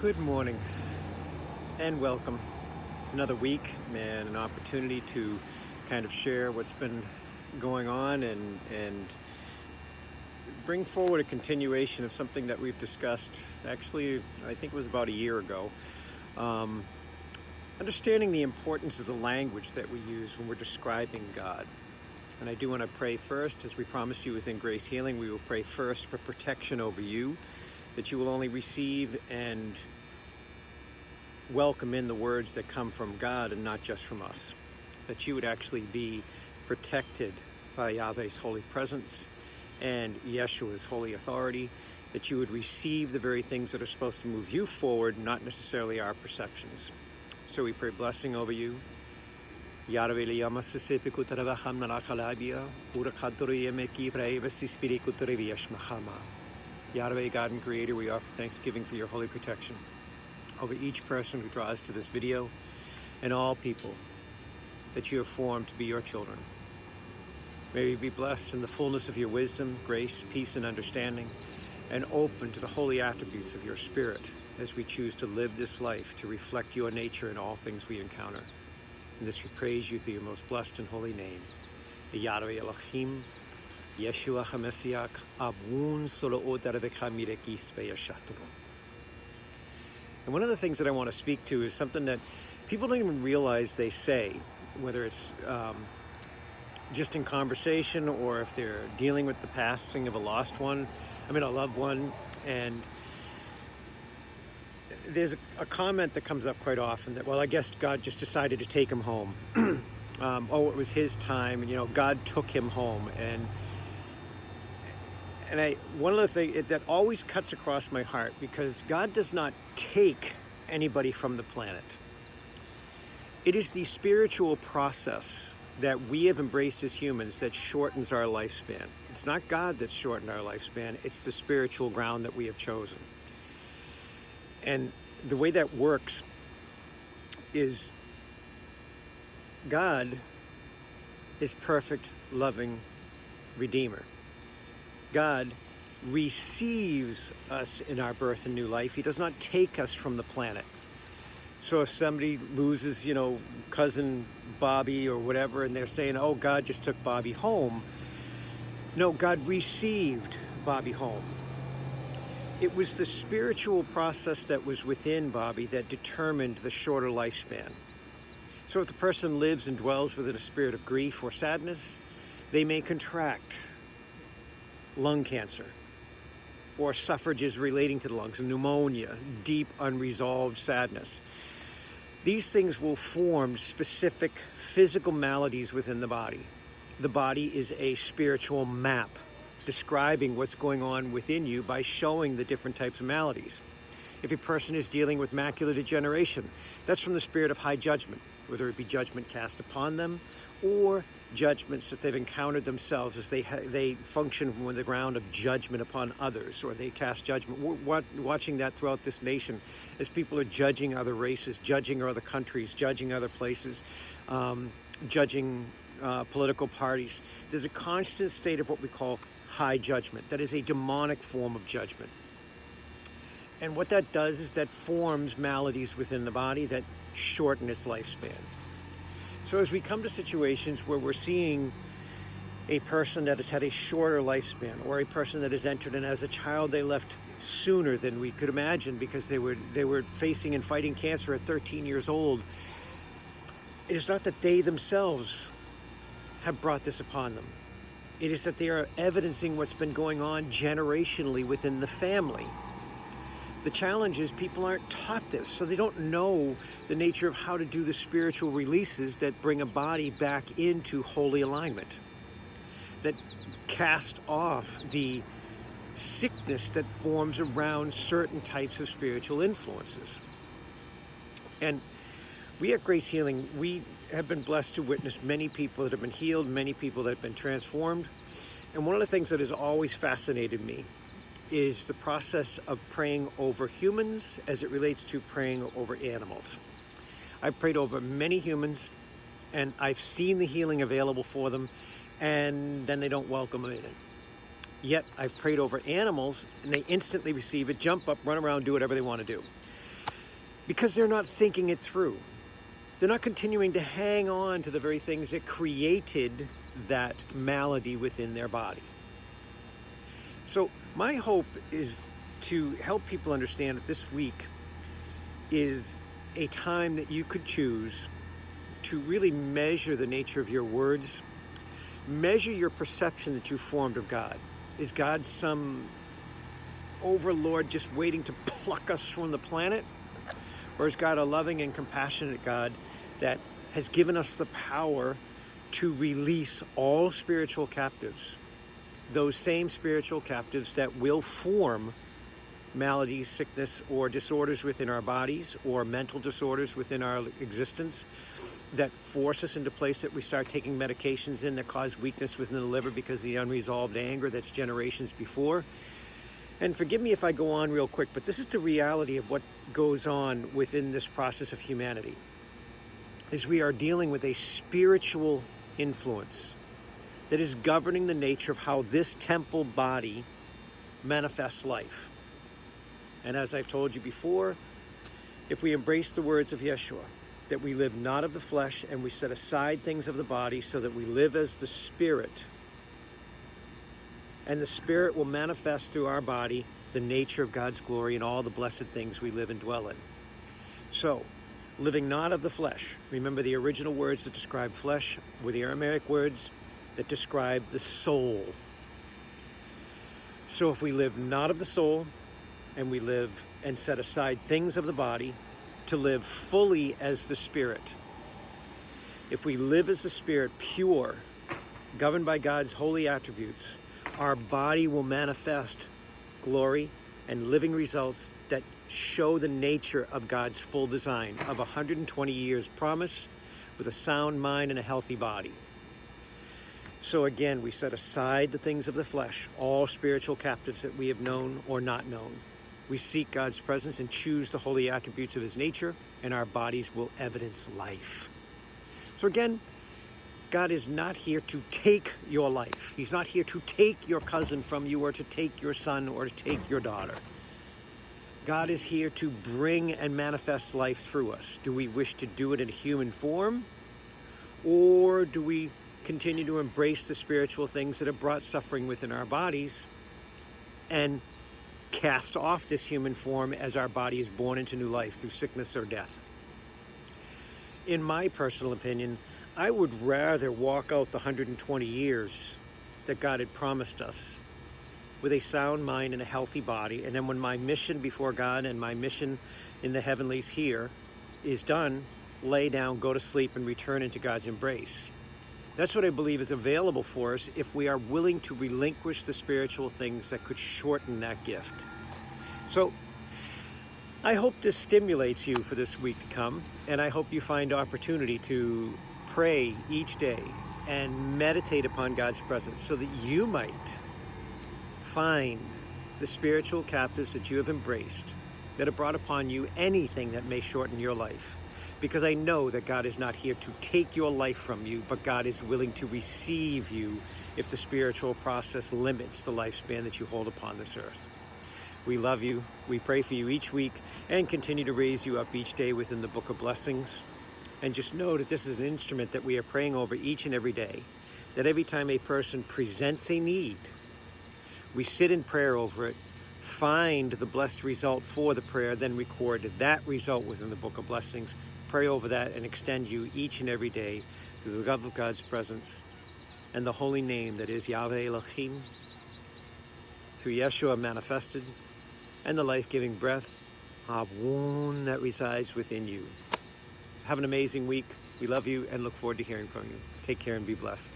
Good morning and welcome. It's another week and an opportunity to kind of share what's been going on and bring forward a continuation of something that we've discussed. Actually, I think it was about a year ago. Understanding the importance of the language that we use when we're describing God. And I do want to pray first, as we promised you within Grace Healing, we will pray first for protection over you, that you will only receive and welcome in the words that come from God and not just from us. That you would actually be protected by Yahweh's holy presence and YahShua's holy authority, that you would receive the very things that are supposed to move you forward, not necessarily our perceptions. So we pray blessing over you. Yahweh, God and Creator, we offer thanksgiving for your holy protection over each person who draws to this video and all people that you have formed to be your children. May we be blessed in the fullness of your wisdom, grace, peace, and understanding, and open to the holy attributes of your Spirit as we choose to live this life to reflect your nature in all things we encounter. In this we praise you through your most blessed and holy name, the Yahweh Elohim, Yeshua HaMessiach, Abun Solo Odarabekha Mirekis Beyashaturu. And one of the things that I want to speak to is something that people don't even realize they say, whether it's just in conversation or if they're dealing with the passing of a loved one. And there's a comment that comes up quite often that, well, I guess God just decided to take him home. It was his time, and God took him home. And one of the things that always cuts across my heart, because God does not take anybody from the planet. It is the spiritual process that we have embraced as humans that shortens our lifespan. It's not God that's shortened our lifespan, it's the spiritual ground that we have chosen. And the way that works is God is perfect, loving Redeemer. God receives us in our birth and new life. He does not take us from the planet. So if somebody loses, cousin Bobby or whatever, and they're saying, oh, God just took Bobby home. No, God received Bobby home. It was the spiritual process that was within Bobby that determined the shorter lifespan. So if the person lives and dwells within a spirit of grief or sadness, they may contract lung cancer or suffrages relating to the lungs, pneumonia, deep unresolved sadness. These things will form specific physical maladies within the body. The body is a spiritual map describing what's going on within you by showing the different types of maladies. If a person is dealing with macular degeneration, that's from the spirit of high judgment, whether it be judgment cast upon them or judgments that they've encountered themselves as they function from the ground of judgment upon others, or they cast judgment. We're watching that throughout this nation as people are judging other races, judging other countries, judging other places, judging political parties. There's a constant state of what we call high judgment. That is a demonic form of judgment. And what that does is that forms maladies within the body that shorten its lifespan. So as we come to situations where we're seeing a person that has had a shorter lifespan, or a person that has entered, and as a child they left sooner than we could imagine because they were facing and fighting cancer at 13 years old, it is not that they themselves have brought this upon them. It is that they are evidencing what's been going on generationally within the family. The challenge is people aren't taught this, so they don't know the nature of how to do the spiritual releases that bring a body back into holy alignment, that cast off the sickness that forms around certain types of spiritual influences. And we at Grace Healing, we have been blessed to witness many people that have been healed, many people that have been transformed. And one of the things that has always fascinated me is the process of praying over humans as it relates to praying over animals. I've prayed over many humans, and I've seen the healing available for them, and then they don't welcome it in. Yet I've prayed over animals, and they instantly receive it, jump up, run around, do whatever they want to do. because they're not thinking it through. They're not continuing to hang on to the very things that created that malady within their body. So my hope is to help people understand that this week is a time that you could choose to really measure the nature of your words, measure your perception that you formed of God. Is God some overlord just waiting to pluck us from the planet? Or is God a loving and compassionate God that has given us the power to release all spiritual captives? Those same spiritual captives that will form maladies, sickness, or disorders within our bodies, or mental disorders within our existence that force us into place that we start taking medications in that cause weakness within the liver because of the unresolved anger that's generations before. And forgive me if I go on real quick, but this is the reality of what goes on within this process of humanity, is we are dealing with a spiritual influence that is governing the nature of how this temple body manifests life. And as I've told you before, if we embrace the words of YahShua, that we live not of the flesh and we set aside things of the body so that we live as the Spirit, and the Spirit will manifest through our body the nature of God's glory and all the blessed things we live and dwell in. So, living not of the flesh. Remember, the original words that describe flesh were the Aramaic words that describe the soul. So if we live not of the soul, and we live and set aside things of the body to live fully as the Spirit. If we live as the Spirit, pure, governed by God's holy attributes, our body will manifest glory and living results that show the nature of God's full design of 120 years promise with a sound mind and a healthy body. So again, we set aside the things of the flesh, all spiritual captives that we have known or not known. We seek God's presence and choose the holy attributes of his nature, and our bodies will evidence life. So again, God is not here to take your life. He's not here to take your cousin from you, or to take your son, or to take your daughter. God is here to bring and manifest life through us. Do we wish to do it in human form? Or do we continue to embrace the spiritual things that have brought suffering within our bodies and cast off this human form as our body is born into new life through sickness or death? In my personal opinion, I would rather walk out the 120 years that God had promised us with a sound mind and a healthy body, and then when my mission before God and my mission in the heavenlies here is done, lay down, go to sleep, and return into God's embrace. That's what I believe is available for us if we are willing to relinquish the spiritual things that could shorten that gift. So I hope this stimulates you for this week to come, and I hope you find opportunity to pray each day and meditate upon God's presence so that you might find the spiritual captives that you have embraced that have brought upon you anything that may shorten your life. Because I know that God is not here to take your life from you, but God is willing to receive you if the spiritual process limits the lifespan that you hold upon this earth. We love you. We pray for you each week and continue to raise you up each day within the book of blessings. And just know that this is an instrument that we are praying over each and every day, that every time a person presents a need, we sit in prayer over it, find the blessed result for the prayer, then record that result within the book of blessings, pray over that, and extend you each and every day through the love of God's presence and the holy name that is Yahweh Elohim, through YahShua manifested, and the life-giving breath, Habun, that resides within you. Have an amazing week. We love you and look forward to hearing from you. Take care and be blessed.